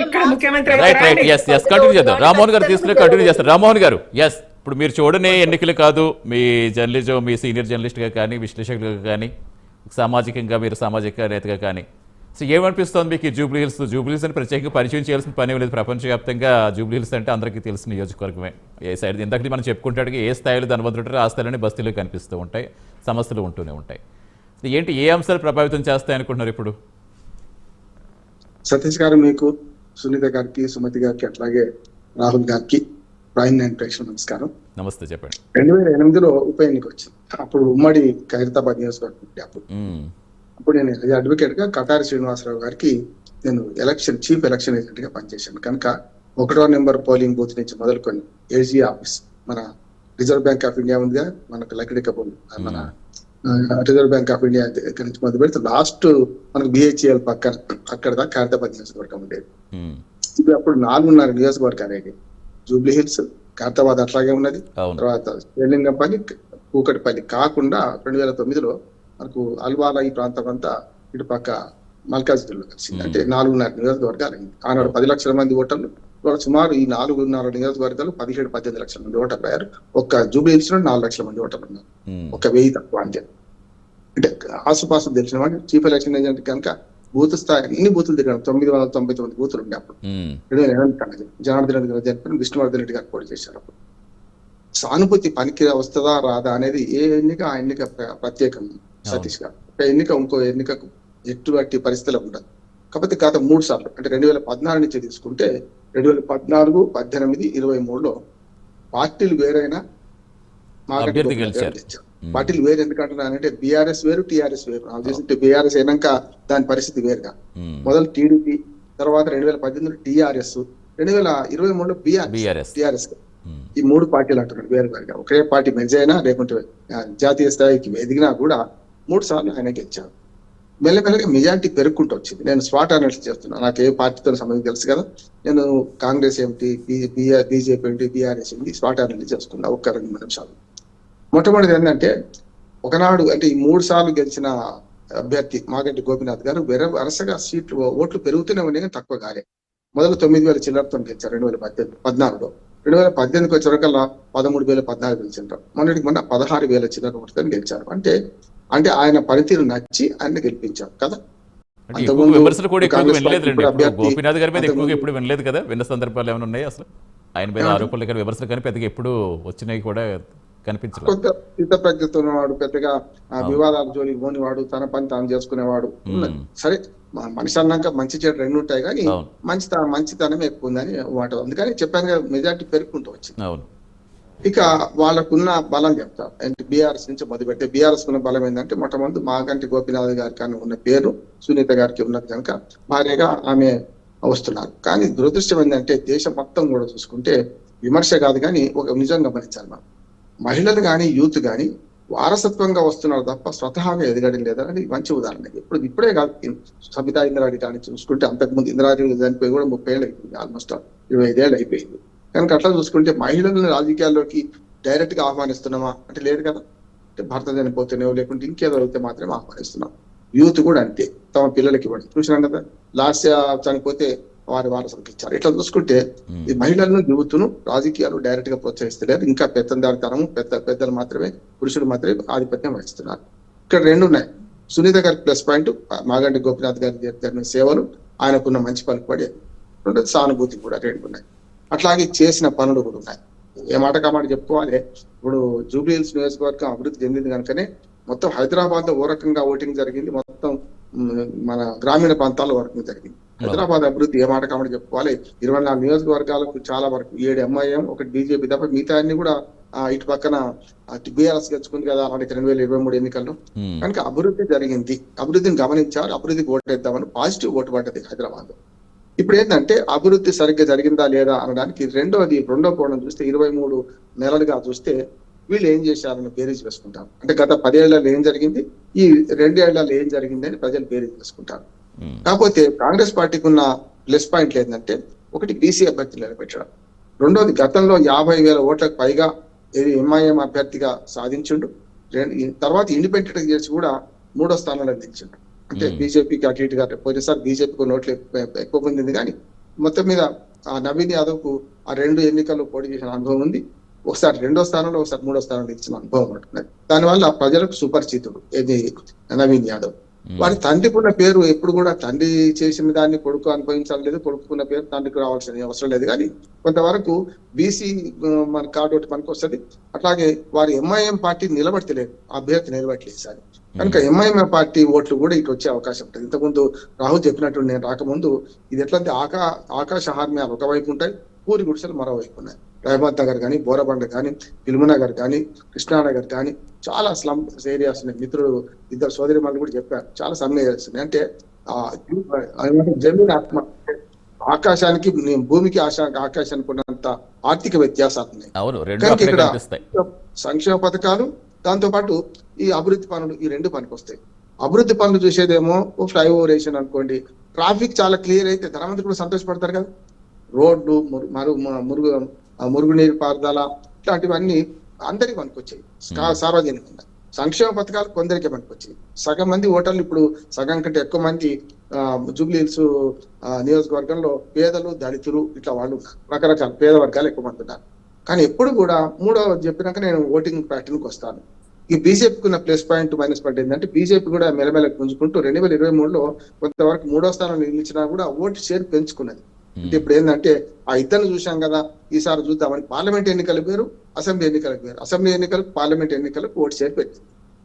ఇక్కడ ముఖ్యమంత్రి right right yes yes continue చేద్దాం. రామ్మోహన్ గారు తీసుకుని కంటిన్యూ చేస్తారు. రామ్మోహన్ గారు ఎస్, ఇప్పుడు మీరు చూడని ఎన్నికలు కాదు, మీ జర్నలిజం, మీ సీనియర్ జర్నలిస్ట్గా కానీ విశ్లేషకులుగా కానీ సామాజికంగా మీరు సామాజిక నేతగా కానీ సో ఏమనిపిస్తుంది మీకు ఈ జూబ్లీ హిల్స్ అని ప్రత్యేకంగా పరిచయం చేయాల్సిన పని లేదు. ప్రపంచవ్యాప్తంగా జూబ్లీ హిల్స్ అంటే అందరికీ తెలిసిన నియోజకవర్గమే. ఏ సైడ్ ఇంతకీ మనం చెప్పుకుంటాడు ఏ స్థాయిలో ధనవంతుడు ఆ స్థాయిలోనే బస్తీలు కనిపిస్తూ ఉంటాయి, సమస్యలు ఉంటూనే ఉంటాయి. ఏంటి ఏ అంశాలు ప్రభావితం చేస్తాయి అనుకుంటున్నారు ఇప్పుడు? సతీష్ గారు, మీకు, సునీత గారికి, సుమతి గారికి, అట్లాగే రాహుల్ గారికి ప్రైమ్ నైన్ ప్రేక్షకులకు నమస్కారం. నమస్తే, చెప్పండి. 2008లో ఉప ఎన్నిక వచ్చింది. అప్పుడు ఉమ్మడి ఖైరతాబాద్ నియోజకవర్గం. అప్పుడు నేను అడ్వకేట్ గా కటారి శ్రీనివాసరావు గారికి నేను చీఫ్ ఎలక్షన్ ఏజెంట్ గా పనిచేశాను. కనుక 1వ నెంబర్ పోలింగ్ బూత్ నుంచి మొదలుకొని ఏజీ ఆఫీస్, మన రిజర్వ్ బ్యాంక్ ఆఫ్ ఇండియా ఉందిగా మనకు లక్కడికబుల్, మన రిజర్వ్ బ్యాంక్ ఆఫ్ ఇండియా దగ్గర నుంచి మొదలు పెడితే లాస్ట్ మనకు బిహెచ్ఎల్ పక్కన అక్కడ దాకా ఖైరతాబాద్ నియోజకవర్గం ఉండేది. ఇది అప్పుడు 4.5 నియోజకవర్గాలు అయ్యాయి. జూబ్లీ హిల్స్, ఖైరతాబాద్ అట్లాగే ఉన్నది. తర్వాత శ్రీలింగంపల్లి, కూకటిపల్లి కాకుండా 2009లో మనకు అల్వాల ఈ ప్రాంతం అంతా ఇటు పక్క మల్కాజ్గిరిలో కలిసింది. అంటే 4.5 నియోజకవర్గాలు అయింది. ఆనాడు 10 లక్షల మంది ఓటర్లు, ఇవాళ సుమారు ఈ 4.5 నియోజకవర్గాలు 17-18 లక్షల మంది ఓటర్లు అయ్యారు. ఒక్క జూబ్లీ హిల్స్ లో 4 లక్షల మంది ఓటర్లు ఉన్నారు, ఒక 1000 తక్కువ అంతే. అంటే ఆసుపాసు తెలిసిన వాడు చీఫ్ ఎలక్షన్ ఏజెంట్ కనుక బూత్ స్థాయి అన్ని బూతులు తిరిగాడు. 999 బూతులు ఉండే అప్పుడు 2008 జనార్దన్ రెడ్డి గారు జరిపిన విష్ణువర్ధన్ రెడ్డి గారు పోటీ చేశారు. అప్పుడు సానుభూతి పనికి వస్తుందా రాదా అనేది ఏ ఎన్నిక ఆ ఎన్నిక ప్రత్యేకం సతీష్ గారు. ఒక ఎన్నిక ఇంకో ఎన్నికకు ఎటువంటి పరిస్థితులు ఉండదు. కాకపోతే గత 3 సార్లు అంటే 2014 నుంచి తీసుకుంటే 2014, 18, 23లో పార్టీలు వేరైనా పార్టీలు వేరు. ఎందుకంటే బీఆర్ఎస్ వేరు, టీఆర్ఎస్ వేరు. నాకు చేసి బీఆర్ఎస్ అయినాక దాని పరిస్థితి వేరుగా. మొదలు టీడీపీ, తర్వాత 2018లో టీఆర్ఎస్, 2023లో టీఆర్ఎస్. ఈ 3 పార్టీలు అంటున్నాడు వేరు వేరుగా. ఒకే పార్టీ మెర్జ్ అయినా లేకుంటే జాతీయ స్థాయికి ఎదిగినా కూడా 3 సార్లు ఆయన గెలిచారు. మెల్లమెల్లగా మెజార్టీ పెరుగుకుంటూ వచ్చింది. నేను స్వాట్ అనాలిసిస్ చేస్తున్నాను. నాకు ఏ పార్టీతో సంబంధం తెలుసు కదా. నేను కాంగ్రెస్ ఏమిటి, బీజేపీ ఏంటి, బీఆర్ఎస్ ఏంటి, స్వాట్ అనాలిసిస్ చేసుకున్నా ఒక్క 2 నిమిషాలు. మొట్టమొదటి ఏంటంటే, ఒకనాడు అంటే ఈ 3 సార్లు గెలిచిన అభ్యర్థి మాగంటి గోపీనాథ్ గారు వరుసగా ఓట్లు పెరుగుతూనే ఉన్నాయి, తక్కువ కాలే. మొదలు 9,000 చిల్లరతో గెలిచారు 2014లో. 2018కి వచ్చేవరకల్లా 13,014 గెలిచారు. మొన్నటికి మొన్న 16,000 చిల్లర ఓటుతో గెలిచారు. అంటే ఆయన పనితీరు నచ్చి ఆయన గెలిపించారు కదా. విమర్శలు కూడా గోపీనాథ్ గారి మీద ఎక్కువగా ఎప్పుడు వినలేదు కదా. విన్న సందర్భాలు ఏమైనా ఉన్నాయి అసలు? ఆయన మీద ఆరోపణలు కానీ విమర్శలు కానీ పెద్దగా ఎప్పుడు వచ్చినాయి కూడా కనిపించలేదు. కొంత హితప్రజ్ఞతో ఉన్నవాడు, పెద్దగా వివాదాల జోలికి పోనివాడు, తన పని తాను చేసుకునేవాడు. సరే, మనిషి అన్నాక మంచి చెడు 2 ఉంటాయి, కానీ మంచితనం ఎక్కువ ఉందని మాట. అందుకని చెప్పాను కదా, మెజార్టీ పెరుగుకుంటూ వచ్చింది. ఇక వాళ్ళకున్న బలం చెప్తా. అంటే బీఆర్ఎస్ నుంచి మొదలుపెట్టే బీఆర్ఎస్ ఉన్న బలం ఏంటంటే, మొట్టమొదటి మాగంటి గోపీనాథ్ గారి కానీ ఉన్న పేరు సునీత గారికి ఉన్నది కనుక భార్యగా ఆమె వస్తున్నారు. కానీ దురదృష్టం ఏంటంటే, దేశం మొత్తం కూడా చూసుకుంటే విమర్శ కాదు కానీ ఒక నిజం గమనించాలి. మనం మహిళలు కానీ యూత్ కానీ వారసత్వంగా వస్తున్నారు తప్ప స్వతహాగా ఎదగడం లేదని మంచి ఉదాహరణ. ఇప్పుడే కాదు, సబితా ఇంద్రారెడ్డి కానీ చూసుకుంటే అంతకుముందు ఇంద్రారెడ్డి చనిపోయి కూడా 30 ఏళ్ళు అయిపోయింది, ఆల్మోస్ట్ 25 ఏళ్ళు అయిపోయింది. కనుక అట్లా చూసుకుంటే మహిళలను రాజకీయాల్లోకి డైరెక్ట్ గా ఆహ్వానిస్తున్నామా అంటే లేదు కదా. అంటే భర్త చనిపోతేనేవో లేకుంటే ఇంకేదో అయితే మాత్రమే ఆహ్వానిస్తున్నాం. యూత్ కూడా అంతే, తమ పిల్లలకి ఇవ్వండి. చూసినాం కదా, లాస్ట్ చనిపోతే వారి వారసులకు ఇచ్చారు. ఇట్లా చూసుకుంటే ఈ మహిళలను, యూత్ను రాజకీయాలు డైరెక్ట్ గా ప్రోత్సహిస్తలేరు. ఇంకా పెత్తందారితనము, పెద్దలు మాత్రమే, పురుషులు మాత్రమే ఆధిపత్యం వహిస్తున్నారు. ఇక్కడ 2 ఉన్నాయి. సునీత గారి ప్లస్ పాయింట్ మాగంటి గోపీనాథ్ గారి జరిగిన సేవలు, ఆయనకున్న మంచి పలుకుబడి, 2 సానుభూతి కూడా 2 ఉన్నాయి. అట్లాగే చేసిన పనులు కూడా ఉన్నాయి. ఏ మాట కామాట చెప్పుకోవాలి. ఇప్పుడు జూబ్లీ హిల్స్ నియోజకవర్గం అభివృద్ధి చెందింది కనుకనే మొత్తం హైదరాబాద్ లో ఓ రకంగా ఓటింగ్ జరిగింది, మొత్తం మన గ్రామీణ ప్రాంతాల్లో ఓటింగ్ జరిగింది. హైదరాబాద్ అభివృద్ధి ఏ మాట కామాట చెప్పుకోవాలి. 24 నియోజకవర్గాలకు చాలా వరకు 7 ఎంఐఎం, 1 బీజేపీ తప్ప మిగతా అన్ని కూడా ఇటు పక్కన బీఆర్ఎస్ గెలుచుకుంది కదా అలాంటి 2023 ఎన్నికల్లో. కనుక అభివృద్ధి జరిగింది, అభివృద్ధిని గమనించారు, అభివృద్ధికి ఓటేద్దామని పాజిటివ్ ఓటు పడ్డది హైదరాబాద్ లో. ఇప్పుడు ఏంటంటే అభివృద్ధి సరిగ్గా జరిగిందా లేదా అనడానికి రెండో కోణం చూస్తే 23 నెలలుగా చూస్తే వీళ్ళు ఏం చేశారని బేరీజ్ వేసుకుంటారు. అంటే గత 10 ఏళ్లలో ఏం జరిగింది, ఈ 2 ఏళ్లలో ఏం జరిగింది అని ప్రజలు బేరీజ్ వేసుకుంటారు. కాకపోతే కాంగ్రెస్ పార్టీకి ఉన్న ప్లస్ పాయింట్లు ఏంటంటే, ఒకటి బీసీ అభ్యర్థులు నిలబెట్టడం, రెండోది గతంలో 50,000 ఓట్లకు పైగా ఎంఐఎం అభ్యర్థిగా సాధించిండు. తర్వాత ఇండిపెండెంట్ చేసి కూడా 3వ స్థానంలో నిలిచిండు. అంటే బీజేపీకి అటు ఇటుగా పోయినసారి బీజేపీకి నోట్లు ఎక్కువ పొందింది, కానీ మొత్తం మీద ఆ నవీన్ యాదవ్ కు ఆ 2 ఎన్నికల్లో పోటీ చేసిన అనుభవం ఉంది. ఒకసారి 2వ స్థానంలో, ఒకసారి 3వ స్థానంలో ఇచ్చిన అనుభవం ఉంటున్నది. దానివల్ల ప్రజలకు సుపరిచితుడు ఏది నవీన్ యాదవ్. వారి తండ్రికి ఉన్న పేరు ఎప్పుడు కూడా తండ్రి చేసిన దాన్ని కొడుకు అనుభవించాలి లేదు, కొడుకున్న పేరు తండ్రికి రావాల్సిన అవసరం లేదు. కానీ కొంతవరకు బీసీ మన కార్డు ఒకటి మనకు వస్తుంది. అట్లాగే వారి ఎంఐఎం పార్టీ నిలబడతలేదు, అభ్యర్థి నిలబడలేదు సార్. కనుక ఎంఐఎం పార్టీ ఓట్లు కూడా ఇటు వచ్చే అవకాశం ఉంటుంది. ఇంతకుముందు రాహుల్ చెప్పినట్టు నేను రాకముందు ఇది ఎట్లంటే ఆకాశ హార్మ్యాలు ఒకవైపు ఉంటాయి, పూరి గుడిసెలు మరోవైపు ఉన్నాయి. రహమత్ నగర్ కానీ, బోరబండ కానీ, ఫిల్మునగర్ కానీ, కృష్ణానగర్ కానీ చాలా స్లమ్ ఏరియాస్ ఉన్నాయి. మిత్రుడు ఇద్దరు సోదరి మనులు కూడా చెప్పారు, చాలా సమ్ ఏరియాస్ ఉన్నాయి. అంటే జమీన్ ఆత్మ ఆకాశానికి భూమికి ఆకాశానికి ఉన్నంత ఆర్థిక వ్యత్యాసాలు ఉన్నాయి. కనుక ఇక్కడ సంక్షేమ పథకాలు దాంతో పాటు ఈ అభివృద్ధి పనులు ఈ 2 పనికి వస్తాయి. అభివృద్ధి పనులు చూసేదేమో ఫ్లైఓవర్ వేసాను అనుకోండి, ట్రాఫిక్ చాలా క్లియర్ అయితే ధనవంతులు కూడా సంతోషపడతారు కదా. రోడ్లు, మురుగునీరు పారుదల ఇట్లాంటివన్నీ అందరికి పనికొచ్చాయి సార్వజనికంగా. సంక్షేమ పథకాలు కొందరికి పనికొచ్చాయి. సగం మంది ఓటర్లు ఇప్పుడు సగం కంటే ఎక్కువ మంది జూబ్లీహిల్స్ నియోజకవర్గంలో పేదలు, దళితులు ఇట్లా వాళ్ళు రకరకాల పేద వర్గాలు ఎక్కువ మంది ఉన్నారు. కానీ ఎప్పుడు కూడా 3వ చెప్పినాక నేను ఓటింగ్ ప్యాటర్న్కి వస్తాను. ఈ బీజేపీకి ఉన్న ప్లస్ పాయింట్ మైనస్ పాయింట్ ఏంటంటే బీజేపీ కూడా మెల్లమెల్ల పుంజుకుంటూ 2023లో కొంతవరకు 3వ స్థానంలో నిలిచినా కూడా ఓటు షేర్ పెంచుకున్నది. అంటే ఇప్పుడు ఏంటంటే ఆ ఇద్దరిని చూసాం కదా, ఈసారి చూద్దామని పార్లమెంట్ ఎన్నికలు వేరు, అసెంబ్లీ ఎన్నికలకు వేరు. అసెంబ్లీ ఎన్నికలకు, పార్లమెంట్ ఎన్నికలకు ఓటు షేర్ పెట్టింది.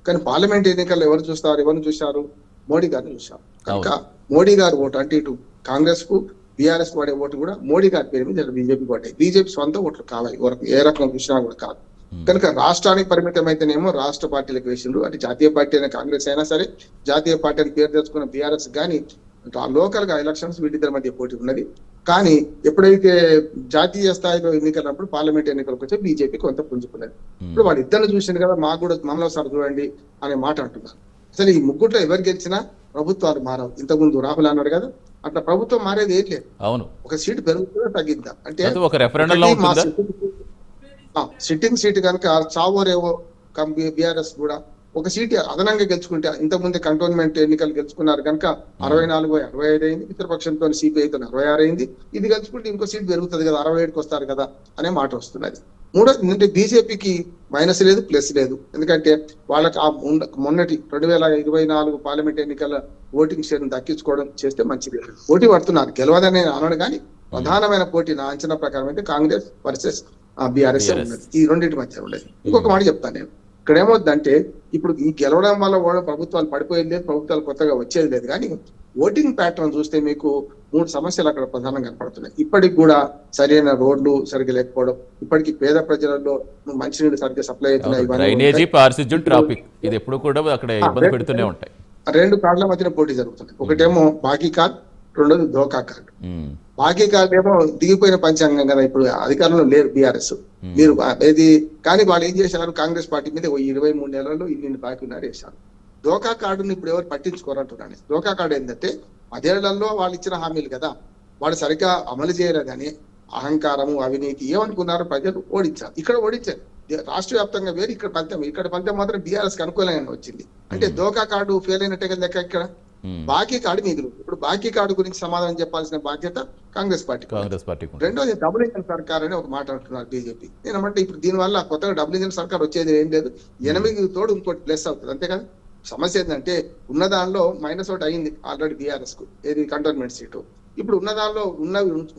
కానీ పార్లమెంట్ ఎన్నికల్లో ఎవరిని చూశారు? మోడీ గారిని చూశారు. కనుక మోడీ గారు ఓటు అంటే ఇటు కాంగ్రెస్ కు, బీఆర్ఎస్ పడే ఓటు కూడా మోడీ గారి పేరు మీద బీజేపీ పడ్డాయి. బీజేపీ సొంత ఓట్లు కావాలి, ఏ రకంగా చూసినా కూడా కాదు. కనుక రాష్ట్రానికి పరిమితం అయితేనేమో రాష్ట్ర పార్టీలకు వేసిండ్రు. అంటే జాతీయ పార్టీ అయిన కాంగ్రెస్ అయినా సరే, జాతీయ పార్టీ అని పేరు తెచ్చుకున్న బీఆర్ఎస్ కానీ లోకల్ గా ఎలక్షన్స్ వీటిద్దరి మధ్య పోటీ ఉన్నది. కానీ ఎప్పుడైతే జాతీయ స్థాయిలో ఎన్నికలప్పుడు పార్లమెంట్ ఎన్నికలకు వచ్చే బీజేపీ కొంత పుంజుకున్నది. ఇప్పుడు వాళ్ళు ఇద్దరు చూసింది కదా, మాకు కూడా మమ్మల్ని సార్ చూడండి అనే మాట అంటున్నారు. అసలు ఈ ముగ్గుట్లో ఎవరు గెలిచినా ప్రభుత్వాలు మారవు. ఇంతకుముందు రాహుల్ అన్నాడు కదా, అట్లా ప్రభుత్వం మారేది ఏం లేదు. అవును, ఒక సీటు పెరుగుతుందా తగ్గిద్దా అంటే సిట్టింగ్ సీట్ కనుక చావోరేవో బీఆర్ఎస్ కూడా ఒక సీట్ అదనంగా గెలుచుకుంటే, ఇంతకుముందే కంటోన్మెంట్ ఎన్నికలు గెలుచుకున్నారు కనుక 64-65 అయింది. మిత్రపక్షంతో సిపిఐతో 66 అయింది. ఇది గెలుచుకుంటే ఇంకో సీట్ పెరుగుతుంది కదా, 67కి వస్తారు కదా అనే మాట వస్తున్నది. మూడోది ఏంటంటే బీజేపీకి మైనస్ లేదు, ప్లస్ లేదు. ఎందుకంటే వాళ్ళకి ఆ మొన్నటి 2024 పార్లమెంట్ ఎన్నికల ఓటింగ్ షేర్ దక్కించుకోవడం చేస్తే మంచిది. పోటీ పడుతున్నారు, గెలవదని అనడు కానీ ప్రధానమైన పోటీ నా అంచనా ప్రకారం అయితే కాంగ్రెస్ వర్సెస్ బీఆర్ఎస్ ఉన్నది. ఈ రెండింటి మధ్య ఉండేది. ఇంకొక మాట చెప్తాను నేను, ఇక్కడ ఏమవుతుందంటే ఇప్పుడు ఈ గెలవడం వల్ల కూడా ప్రభుత్వాలు పడిపోయేది లేదు, ప్రభుత్వాలు కొత్తగా వచ్చేది లేదు. కానీ ఓటింగ్ ప్యాటర్న్ చూస్తే మీకు 3 సమస్యలు అక్కడ ప్రధానంగా కనపడుతున్నాయి. ఇప్పటికి కూడా సరైన రోడ్లు సరిగ్గా లేకపోవడం, ఇప్పటికీ పేద ప్రజలలో మంచినీళ్ళు సరిగ్గా సప్లై అవుతున్నాయి. 2 కార్డుల మధ్యన పోటీ జరుగుతుంది. ఒకటేమో బాకీ కార్డ్, రెండోది ధోకా కార్డు. బాకీ కార్డు ఏమో దిగిపోయిన పంచాంగం కదా, ఇప్పుడు అధికారంలో లేరు బీఆర్ఎస్. మీరు ఏది కానీ వాళ్ళు ఏం చేశారు, కాంగ్రెస్ పార్టీ మీద 23 నెలల్లో ఇన్ని బాకీ ఉన్నారు వేశారు. ధోకా కార్డుని ఇప్పుడు ఎవరు పట్టించుకోరంటున్నాను. ధోకా కార్డు ఏంటంటే 10 ఏళ్లలో వాళ్ళు ఇచ్చిన హామీలు కదా, వాళ్ళు సరిగ్గా అమలు చేయలేదని అహంకారము, అవినీతి ఏమనుకున్నారు, ప్రజలు ఓడించారు. ఇక్కడ ఓడించారు రాష్ట్ర వ్యాప్తంగా వేరు, ఇక్కడ ఫలితం మాత్రం బీఆర్ఎస్ కి అనుకూలంగా వచ్చింది. అంటే ధోకా కార్డు ఫెయిల్ అయినట్టే కదా లెక్క. ఇక్కడ బాకీ కార్డు మిగులు. ఇప్పుడు బాకీ కార్డు గురించి సమాధానం చెప్పాల్సిన బాధ్యత కాంగ్రెస్ పార్టీ. రెండోది డబుల్ ఇంజన్ సర్కార్ అని ఒక మాట అంటున్నారు బీజేపీ. నేనంటే ఇప్పుడు దీనివల్ల కొత్తగా డబుల్ ఇంజన్ సర్కార్ వచ్చేది ఏం లేదు, 8 తోడు ఇంకోటి ప్లస్ అవుతుంది అంతే కదా. సమస్య ఏంటంటే ఉన్న దానిలో మైనస్ ఒకటి అయింది ఆల్రెడీ బీఆర్ఎస్ కు, ఏది కంటోన్మెంట్ సీటు. ఇప్పుడు ఉన్న దానిలో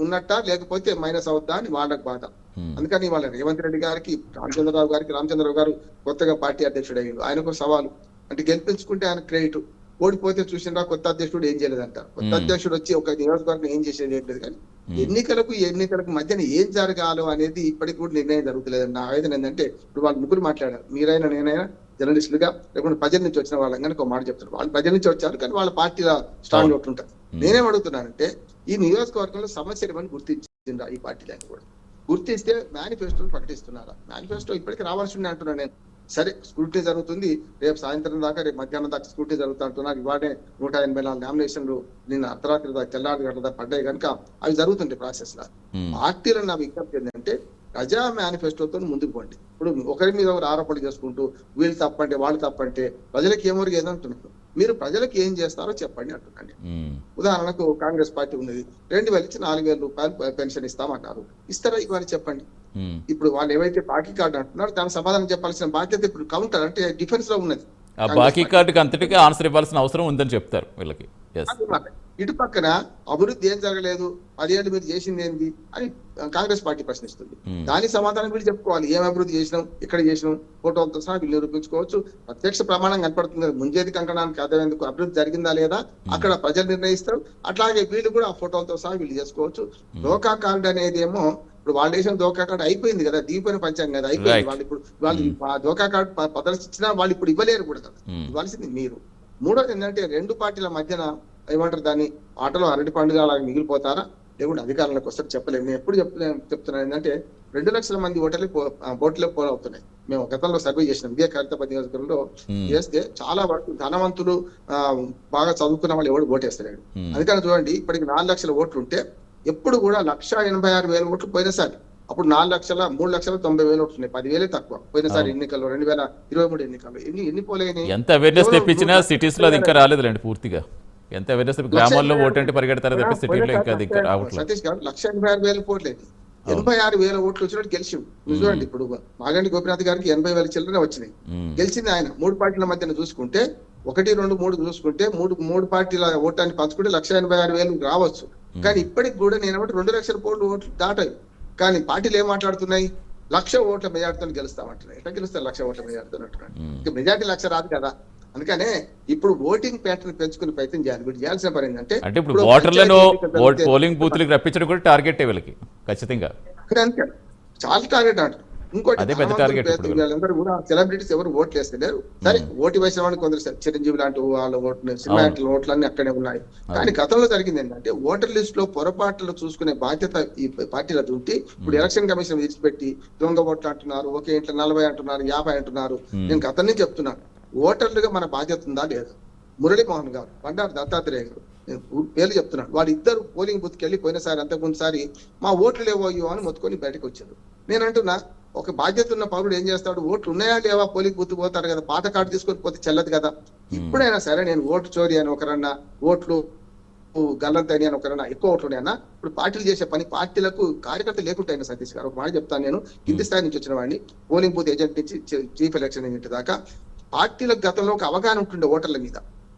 ఉన్నట్ట లేకపోతే మైనస్ అవుద్దా అని వాళ్ళకి బాధ. అందుకని వాళ్ళ రేవంత్ రెడ్డి గారికి, రామచంద్రరావు గారు కొత్తగా పార్టీ అధ్యక్షుడు అయ్యిండు. ఆయనకు సవాలు అంటే గెలిపించుకుంటే ఆయన క్రెడిట్, ఓడిపోతే చూసినా కొత్త అధ్యక్షుడు ఏం చేయలేదంట. కొత్త అధ్యక్షుడు వచ్చి ఒక నియోజకవర్గం ఏం చేసేది ఏం లేదు. కానీ ఎన్నికలకు మధ్యన ఏం జరగాలో అనేది ఇప్పటికి కూడా నిర్ణయం జరుగుతలేదండి. నా ఆవేదన ఏంటంటే ఇప్పుడు వాళ్ళు ముగ్గురు మాట్లాడారు, మీరైనా నేనైనా జర్నలిస్టులుగా, లేకుంటే ప్రజల నుంచి వచ్చిన వాళ్ళం కనుక ఒక మాట చెప్తారు. వాళ్ళు ప్రజల నుంచి వచ్చారు కానీ వాళ్ళ పార్టీలో స్ట్రాంగ్ ఉంటుంటారు. నేనేం అడుగుతున్నానంటే ఈ నియోజకవర్గంలో సమస్యలు ఏమని గుర్తించిందా ఈ పార్టీలన్నీ కూడా? గుర్తిస్తే మేనిఫెస్టోలు ప్రకటిస్తున్నారా? మేనిఫెస్టో ఇప్పటికీ రావాల్సి ఉండే అంటున్నాను నేను. సరే స్క్రూటినీ జరుగుతుంది, రేపు సాయంత్రం దాకా, రేపు మధ్యాహ్నం దాకా స్క్రూటినీ జరుగుతూ అంటున్నారు. ఇవాడే 184 నామినేషన్లు నిన్న అర్ధరాత్రి దాకా, తెల్లారి గంటల దాకా పడ్డాయి కనుక అవి జరుగుతుంటాయి ప్రాసెస్ లా. పార్టీలో నా విజ్ఞప్తి ఏంటంటే ప్రజా మేనిఫెస్టోతో ముందుకు పోండి. ఇప్పుడు ఒకరి మీద ఒకరు ఆరోపణలు చేసుకుంటూ వీళ్ళు తప్పంటే వాళ్ళు తప్పంటే ప్రజలకు ఏమోరికి ఏదంటున్నారు. మీరు ప్రజలకు ఏం చేస్తారో చెప్పండి అంటున్నాను. ఉదాహరణకు కాంగ్రెస్ పార్టీ ఉన్నది, 2000 నుంచి 4000 రూపాయలు పెన్షన్ ఇస్తామన్నారు. ఇస్తారా ఇవ్వాలి చెప్పండి. ఇప్పుడు వాళ్ళు ఏవైతే బాకీ కార్డు అంటున్నారో దానికి సమాధానం చెప్పాల్సిన బాధ్యత ఇప్పుడు కౌంటర్ అంటే డిఫెన్స్ లో ఉన్నది. ఆ బాకీ కార్డుకి అంతటికీ ఆన్సర్ ఇవ్వాల్సిన అవసరం ఉందని చెప్తారు వీళ్ళకి. ఇటు పక్కన అభివృద్ధి ఏం జరగలేదు, 10 ఏళ్ళు మీరు చేసింది ఏంది అని కాంగ్రెస్ పార్టీ ప్రశ్నిస్తుంది. దానికి సమాధానం వీళ్ళు చెప్పుకోవాలి. ఏం అభివృద్ధి చేసినాం, ఇక్కడ చేసినాం, ఫోటోలతో సహా వీళ్ళు నిరూపించుకోవచ్చు. ప్రత్యక్ష ప్రమాణం కనపడుతుంది. ముంజేది కంకణానికి అదేందుకు అభివృద్ధి జరిగిందా లేదా అక్కడ ప్రజలు నిర్ణయిస్తారు. అట్లాగే వీళ్ళు కూడా ఆ ఫోటోలతో సహా వీళ్ళు చేసుకోవచ్చు. దోకా కార్డు అనేది ఏమో ఇప్పుడు వాళ్ళు వేసిన దోకా కార్డు అయిపోయింది కదా, దీపోయిన పంచాంగం కదా, అయిపోయింది. వాళ్ళు ఇప్పుడు వాళ్ళు ఆ దోకా కార్డు ప్రదర్శించినా వాళ్ళు ఇప్పుడు ఇవ్వలేరు కూడా కదా, ఇవ్వాల్సింది మీరు. మూడోది ఏంటంటే 2 పార్టీల మధ్యన ఏమంటారు దాన్ని, ఆటలో అరటి పండుగ అలా మిగిలిపోతారా లేకుంటే అధికారంలోకి వస్తారు చెప్పలేము. నేను ఎప్పుడు చెప్తున్నాను ఏంటంటే 2 లక్షల మంది ఓట్లే పోల్ అవుతున్నాయి. మేము గతంలో సర్వే చేసినాం వివేకానంద నియోజకవర్గంలో చేస్తే చాలా వరకు ధనవంతులు బాగా చదువుకున్న వాళ్ళు ఎవడు ఓటేస్తలేడు. అందుకని చూడండి, ఇప్పటికి 4 లక్షల ఓట్లు ఉంటే ఎప్పుడు కూడా 1,86,000 ఓట్లు పోయినసారి, అప్పుడు 3,90,000 ఓట్లు ఉన్నాయి, 10,000 తక్కువ పోయినసారి ఎన్నికల్లో 2023 ఎన్నికల్లో. ఎన్ని పోలేని ఎంత అవేర్నెస్ తెప్పించినా సిటీస్ లో అది ఇంకా రాలేదులేండి పూర్తిగా. ఎంత అవేర్నెస్ గ్రామాల్లో ఓటు అంటే పరిగెడతారో తప్ప సిటీలో ఇంకా రావట్లేదు. సతీష్ గారు 1,86,000 ఓట్లేదు, 86,000 ఓట్లు వచ్చినట్టు గెలిచిండు. చూడండి ఇప్పుడు మాగంటి గోపినాథ్ గారికి 80,000 చిల్లరనే వచ్చినాయి, గెలిచింది ఆయన. 3 పార్టీల మధ్యన చూసుకుంటే 1, 2, 3 చూసుకుంటే మూడు పార్టీల ఓటాన్ని పంచుకుంటే 1,86,000 రావచ్చు. కానీ ఇప్పటికి కూడా నేను 2 లక్షల ఓట్లు దాటాయి. కానీ పార్టీలు ఏం మాట్లాడుతున్నాయి, 1,00,000 ఓట్ల మెజార్టీతో గెలుస్తామంటున్నాయి. ఎట్లా గెలుస్తారు 1,00,000 ఓట్ల మెజార్టీతో అంటున్నాడు. ఇంకా మెజార్టీ 1,00,000 రాదు కదా. అందుకనే ఇప్పుడు ఓటింగ్ ప్యాటర్న్ పెంచుకునే ప్రయత్నం చేయాలి. వీళ్ళు చేయాల్సిన పని ఏంటంటే ఇప్పుడు ఓటర్లను పోలింగ్ బూత్లకు రప్పించడం కూడా టార్గెట్ వీళ్ళకి ఖచ్చితంగా. అంతే చాలా టార్గెట్ అంటారు. ఇంకోటి వీళ్ళందరూ కూడా సెలబ్రిటీస్ ఎవరు ఓట్లు వేస్తలేరు. సరే ఓటు వేసిన వాడిని కొందరు చిరంజీవి లాంటి వాళ్ళ ఓట్లు, సినిమా యాక్టర్ల ఓట్లన్నీ అక్కడే ఉన్నాయి. కానీ గతంలో జరిగింది ఏంటంటే ఓటర్ లిస్ట్ లో పొరపాట్లు చూసుకునే బాధ్యత ఈ పార్టీలకు ఉంటే ఇప్పుడు ఎలక్షన్ కమిషన్ విడిచిపెట్టి దొంగ ఓట్లు అంటున్నారు, ఒకే ఇంట్లో 40 అంటున్నారు, 50 అంటున్నారు. నేను గతం నుంచి చెప్తున్నాను, ఓటర్లుగా మన బాధ్యత ఉందా లేదా. మురళీమోహన్ గారు, బండారు దత్తాత్రేయ గారు, నేను పేర్లు చెప్తున్నాను, వాళ్ళిద్దరు పోలింగ్ బూత్కి వెళ్ళి పోయినసారి అంతకుముందుసారి మా ఓట్లు లేవో అని మొత్తుకొని బయటకు వచ్చారు. నేను అంటున్నా, ఒక బాధ్యత ఉన్న పౌరుడు ఏం చేస్తాడు, ఓట్లు ఉన్నాయా లేవా పోలింగ్ బూత్ పోతాడు కదా, పాత కార్డు తీసుకొని పోతే చెల్లదు కదా. ఇప్పుడైనా సరే నేను ఓటు చోరీ అని ఒకరన్నా, ఓట్లు గల్లంతని అని ఒకరన్నా, ఎక్కువ ఓట్లు ఉన్నాయన్నా, ఇప్పుడు పార్టీలు చేసే పని పార్టీలకు కార్యకర్తలు లేకుంటాయి. సతీష్ గారు ఒక మాట చెప్తాను, నేను కింది స్థాయి నుంచి వచ్చిన వాడిని, పోలింగ్ బూత్ ఏజెంట్ నుంచి చీఫ్ ఎలక్షన్ ఏజెంట్ దాకా. పార్టీలకు గతంలో ఒక అవగాహన ఉంటుండే ఓటర్ల మీద,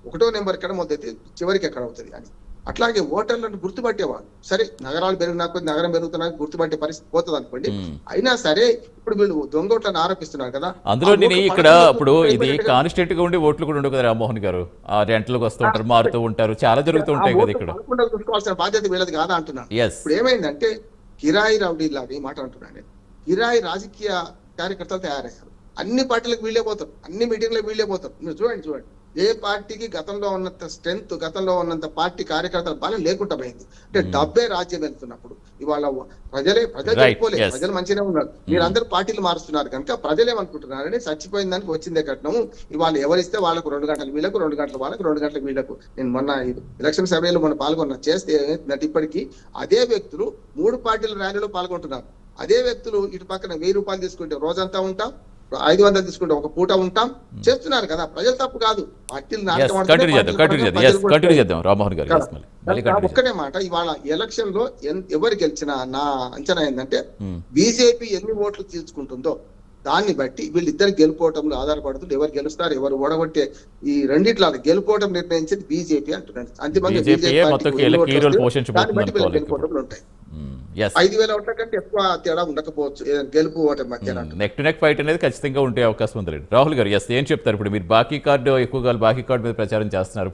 1వ నెంబర్ ఎక్కడ మొదలైతే చివరికి ఎక్కడ అవుతుంది అని. అట్లాగే ఓటర్లను గుర్తుపట్టేవాళ్ళు. సరే నగరాలు పెరిగినా నగరం పెరుగుతున్నా గుర్తుపట్టే పరిస్థితి పోతుంది అనుకోండి. అయినా సరే ఇప్పుడు వీళ్ళు దొంగ ఓట్లను ఆరోపిస్తున్నారు కదా. అందులో నేను ఇక్కడ ఇప్పుడు ఇది కాన్స్టిట్యూట్ గా ఉండి ఓట్లు కూడా ఉండవు కదా రామ్మోహన్ గారు, ఆ రెంట్లకు వస్తుంటారు, మారుతూ ఉంటారు, చాలా జరుగుతూ ఉంటాయి కదా. ఇక్కడ చూసుకోవాల్సిన బాధ్యత వీళ్ళది కాదా అంటున్నాను. ఇప్పుడు ఏమైందంటే కిరాయి రౌడీలాగా ఈ మాట అంటున్నాను, కిరాయి రాజకీయ కార్యకర్తలు తయారయ్యారు. అన్ని పార్టీలకు వీళ్ళే పోతారు, అన్ని మీటింగ్లకు వీళ్ళే పోతారు. మీరు చూడండి, ఏ పార్టీకి గతంలో ఉన్నంత స్ట్రెంత్, గతంలో ఉన్నంత పార్టీ కార్యకర్తల బలం లేకుండా పోయింది. అంటే డబ్బే రాజ్యం వెళ్తున్నప్పుడు ఇవాళ ప్రజలు చెప్పుకోలేదు, ప్రజలు మంచిగా ఉన్నారు. మీరందరూ పార్టీలు మారుస్తున్నారు కనుక ప్రజలేమనుకుంటున్నారని, చచ్చిపోయిన దానికి వచ్చిందే కట్నము. ఇవాళ ఎవరిస్తే వాళ్ళకు 2 గంటలు వీళ్ళకు, 2 గంటల వాళ్ళకు, 2 గంటలకు వీళ్ళకు. నేను మొన్న ఎలక్షన్ సర్వేలో మనం పాల్గొన్నా, చేస్తే ఇప్పటికీ అదే వ్యక్తులు 3 పార్టీల ర్యాలీలో పాల్గొంటున్నారు. అదే వ్యక్తులు ఇటు పక్కన 1000 రూపాయలు తీసుకుంటే రోజంతా ఉంటాం, 500 తీసుకుంటే ఒక పూట ఉంటాం చేస్తున్నారు కదా. ప్రజలు తప్పు కాదు, పార్టీలు ఒక్కనే మాట. ఇవాళ ఎలక్షన్ లో ఎవరు గెలిచినా నా అంచనా ఏంటంటే బీజేపీ ఎన్ని ఓట్లు తీసుకుంటుందో దాన్ని బట్టి వీళ్ళిద్దరు గెలుపోవటంలో ఆధారపడుతుంది. ఎవరు గెలుస్తారు, ఎవరు ఓడగొట్టే ఈ రెండిట్లో గెలుపోవటం నిర్ణయించేది బీజేపీ అంటున్నాను. అంతిమంగా గెలుపోవటంలో ఉంటాయి. 5,000 ఓట్ల కంటే ఎక్కువ తేడా ఉండకపోవచ్చు గెలుపు ఓటమి మధ్య. నెక్ టు నెక్ ఫైట్ అనేది ఖచ్చితంగా ఉండే అవకాశం ఉంది. రాహుల్ గారు ఏం చెప్తారు? ఇప్పుడు మీరు బాకీ కార్డు ఎక్కువగా బాకీ కార్డు మీద ప్రచారం చేస్తున్నారు.